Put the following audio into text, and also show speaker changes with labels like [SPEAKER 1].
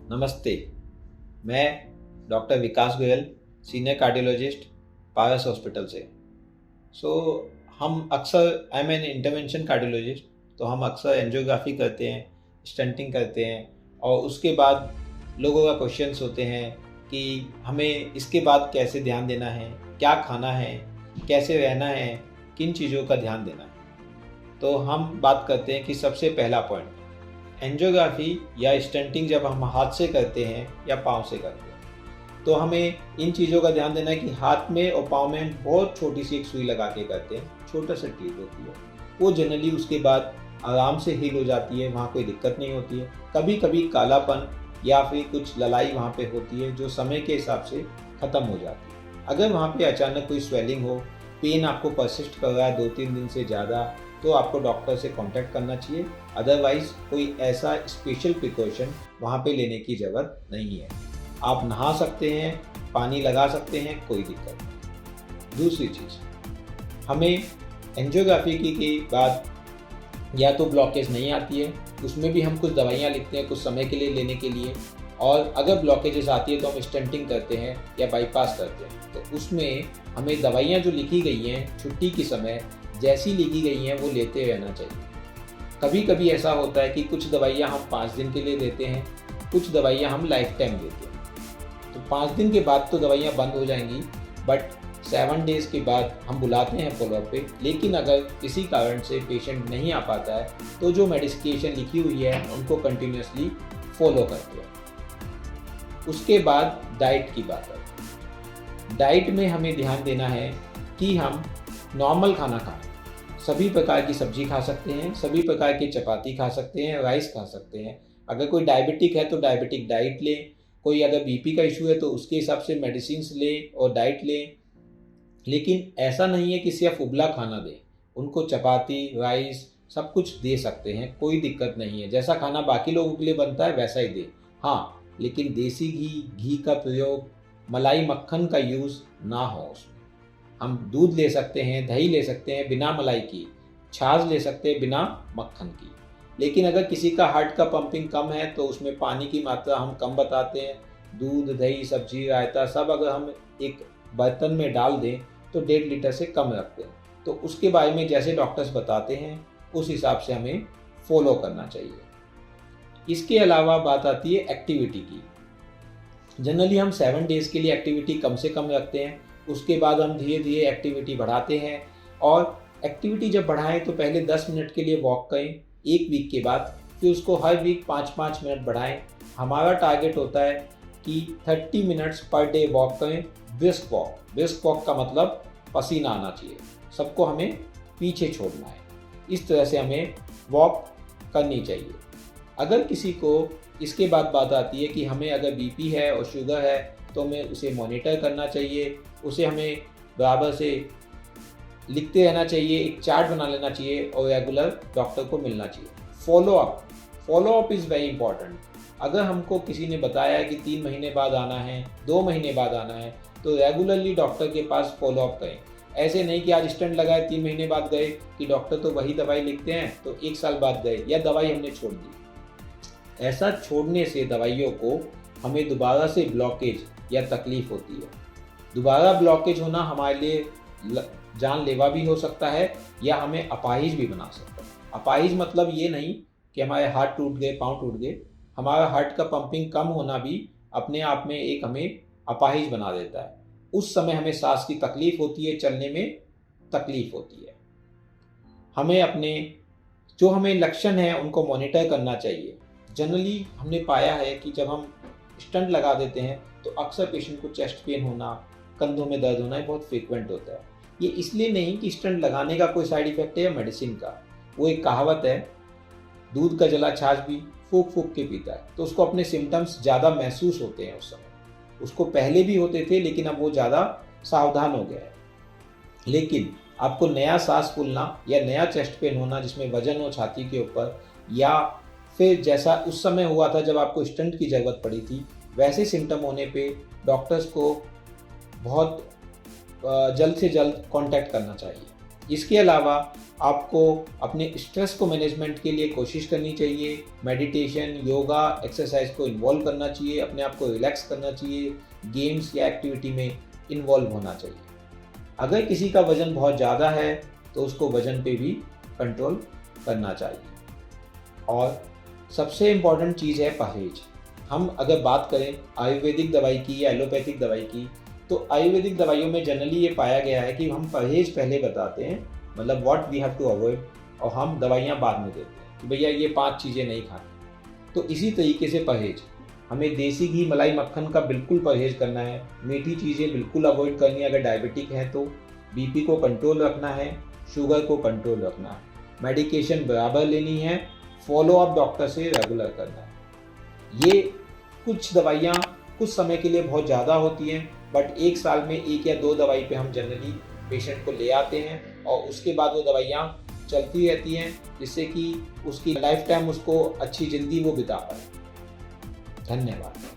[SPEAKER 1] नमस्ते। मैं डॉक्टर विकास Goyal, senior cardiologist, पारस hospital से। सो हम अक्सर I am an intervention cardiologist, तो हम अक्सर एंजियोग्राफी करते हैं, स्टंटिंग करते हैं और उसके बाद लोगों का क्वेश्चंस होते हैं कि हमें इसके बाद कैसे ध्यान देना है, क्या खाना है, कैसे रहना है, किन चीज़ों का ध्यान देना है। तो हम बात करते हैं कि सबसे पहला पॉइंट, एंजियोग्राफी या स्टंटिंग जब हम हाथ से करते हैं या पाँव से करते हैं तो हमें इन चीज़ों का ध्यान देना है कि हाथ में और पाँव में बहुत छोटी सी एक सुई लगा के करते हैं, छोटा सा ट्यूब होती है, वो जनरली उसके बाद आराम से हील हो जाती है, वहाँ कोई दिक्कत नहीं होती है। कभी कभी कालापन या फिर कुछ ललाई वहाँ पे होती है जो समय के हिसाब से ख़त्म हो जाती है। अगर वहाँ पे अचानक कोई स्वेलिंग हो, पेन आपको परसिस्ट कर रहा है 2-3 दिन से ज़्यादा, तो आपको डॉक्टर से कांटेक्ट करना चाहिए। अदरवाइज़ कोई ऐसा स्पेशल प्रिकॉशन वहाँ पे लेने की ज़रूरत नहीं है। आप नहा सकते हैं, पानी लगा सकते हैं, कोई दिक्कत नहीं। दूसरी चीज़, हमें एंजियोग्राफी के बाद या तो ब्लॉकेज नहीं आती है, उसमें भी हम कुछ दवाइयाँ लिखते हैं कुछ समय के लिए लेने के लिए, और अगर ब्लॉकेजेस आती है तो हम स्टेंटिंग करते हैं या बाईपास करते हैं। तो उसमें हमें दवाइयाँ जो लिखी गई हैं छुट्टी के समय जैसी लिखी गई हैं वो लेते रहना चाहिए। कभी कभी ऐसा होता है कि कुछ दवाइयाँ हम 5 दिन के लिए देते हैं, कुछ दवाइयाँ हम लाइफ टाइम देते हैं। तो 5 दिन के बाद तो दवाइयाँ बंद हो जाएंगी, बट 7 डेज़ के बाद हम बुलाते हैं फॉलोअप पे। लेकिन अगर किसी कारण से पेशेंट नहीं आ पाता है तो जो मेडिकेशन लिखी हुई है उनको कंटिन्यूसली फॉलो करते हैं। उसके बाद डाइट की बात है। डाइट में हमें ध्यान देना है कि हम नॉर्मल खाना खाएं। सभी प्रकार की सब्जी खा सकते हैं, सभी प्रकार की चपाती खा सकते हैं, राइस खा सकते हैं। अगर कोई डायबिटिक है तो डायबिटिक डाइट ले, कोई अगर बीपी का इशू है तो उसके हिसाब से मेडिसिन ले और डाइट ले। लेकिन ऐसा नहीं है कि सिर्फ उबला खाना दें, उनको चपाती, राइस सब कुछ दे सकते हैं, कोई दिक्कत नहीं है। जैसा खाना बाकी लोगों के लिए बनता है वैसा ही दें। हाँ, लेकिन देसी घी का प्रयोग, मलाई मक्खन का यूज़ ना हो उसमें। हम दूध ले सकते हैं, दही ले सकते हैं बिना मलाई की, छाछ ले सकते हैं बिना मक्खन की। लेकिन अगर किसी का हार्ट का पंपिंग कम है तो उसमें पानी की मात्रा हम कम बताते हैं। दूध, दही, सब्जी, रायता सब अगर हम एक बर्तन में डाल दें तो 1.5 लीटर से कम रखते हैं। तो उसके बारे में जैसे डॉक्टर्स बताते हैं उस हिसाब से हमें फॉलो करना चाहिए। इसके अलावा बात आती है एक्टिविटी की। जनरली हम 7 डेज़ के लिए एक्टिविटी कम से कम रखते हैं, उसके बाद हम धीरे धीरे एक्टिविटी बढ़ाते हैं। और एक्टिविटी जब बढ़ाएं तो पहले 10 मिनट के लिए वॉक करें 1 वीक के बाद, फिर उसको हर वीक 5-5 मिनट बढ़ाएं। हमारा टारगेट होता है कि 30 मिनट्स पर डे वॉक करें। ब्रिस्क वॉक, ब्रिस्क वॉक का मतलब पसीना आना चाहिए, सबको हमें पीछे छोड़ना है। इस तरह से हमें वॉक करनी चाहिए। अगर किसी को इसके बाद बात आती है कि हमें अगर बीपी है और शुगर है तो हमें उसे मॉनिटर करना चाहिए, उसे हमें बराबर से लिखते रहना चाहिए, एक चार्ट बना लेना चाहिए और रेगुलर डॉक्टर को मिलना चाहिए। Follow up is very important. अगर हमको किसी ने बताया है कि 3 महीने बाद आना है, 2 महीने बाद आना है, तो रेगुलरली डॉक्टर के पास फॉलो अप करें। ऐसे नहीं कि आज स्टेंट लगाए 3 महीने बाद गए कि डॉक्टर तो वही दवाई लिखते हैं तो 1 साल बाद गए या दवाई हमने छोड़ दी। ऐसा छोड़ने से दवाइयों को हमें दोबारा से ब्लॉकेज या तकलीफ होती है। दोबारा ब्लॉकेज होना हमारे लिए जानलेवा भी हो सकता है या हमें अपाहिज भी बना सकता है। अपाहिज मतलब ये नहीं कि हमारे हाथ टूट गए, पाँव टूट गए। हमारा हार्ट का पंपिंग कम होना भी अपने आप में एक हमें अपाहिज बना देता है। उस समय हमें सांस की तकलीफ होती है, चलने में तकलीफ होती है। हमें अपने जो हमें लक्षण हैं उनको मॉनिटर करना चाहिए। जनरली हमने पाया है कि जब हम स्टंट लगा देते हैं तो अक्सर पेशेंट को चेस्ट पेन होना, कंधों में दर्द होना बहुत फ्रीक्वेंट होता है। ये इसलिए नहीं कि स्टंट लगाने का कोई साइड इफेक्ट है या मेडिसिन का। वो एक कहावत है, दूध का जला छाछ भी फूंक फूंक के पीता है। तो उसको अपने सिम्टम्स ज़्यादा महसूस होते हैं उस समय। उसको पहले भी होते थे लेकिन अब वो ज़्यादा सावधान हो गया है। लेकिन आपको नया सांस फूलना या नया चेस्ट पेन होना जिसमें वजन हो छाती के ऊपर, या फिर जैसा उस समय हुआ था जब आपको स्टंट की ज़रूरत पड़ी थी, वैसे सिम्टम होने पे डॉक्टर्स को बहुत जल्द से जल्द कांटेक्ट करना चाहिए। इसके अलावा आपको अपने स्ट्रेस को मैनेजमेंट के लिए कोशिश करनी चाहिए। मेडिटेशन, योगा, एक्सरसाइज को इन्वॉल्व करना चाहिए, अपने आप को रिलैक्स करना चाहिए, गेम्स या एक्टिविटी में इन्वॉल्व होना चाहिए। अगर किसी का वज़न बहुत ज़्यादा है तो उसको वज़न पे भी कंट्रोल करना चाहिए। और सबसे इम्पॉर्टेंट चीज़ है परहेज। हम अगर बात करें आयुर्वेदिक दवाई की या एलोपैथिक दवाई की, तो आयुर्वेदिक दवाइयों में जनरली ये पाया गया है कि हम परहेज पहले बताते हैं, मतलब what we have to avoid, और हम दवाइयाँ बाद में देते हैं कि भैया ये 5 चीज़ें नहीं खानी। तो इसी तरीके से परहेज, हमें देसी घी, मलाई, मक्खन का बिल्कुल परहेज करना है। मीठी चीज़ें बिल्कुल अवॉइड करनी है। अगर डायबिटिक है तो बीपी को कंट्रोल रखना है, शुगर को कंट्रोल रखना है, मेडिकेशन बराबर लेनी है, फॉलो अप डॉक्टर से रेगुलर करना है। ये कुछ दवाइयाँ कुछ समय के लिए बहुत ज़्यादा होती हैं, बट 1 साल में 1 या 2 दवाई पे हम जनरली पेशेंट को ले आते हैं और उसके बाद वो दवाइयाँ चलती रहती हैं, जिससे कि उसकी लाइफ टाइम उसको अच्छी ज़िंदगी वो बिता पाए। धन्यवाद।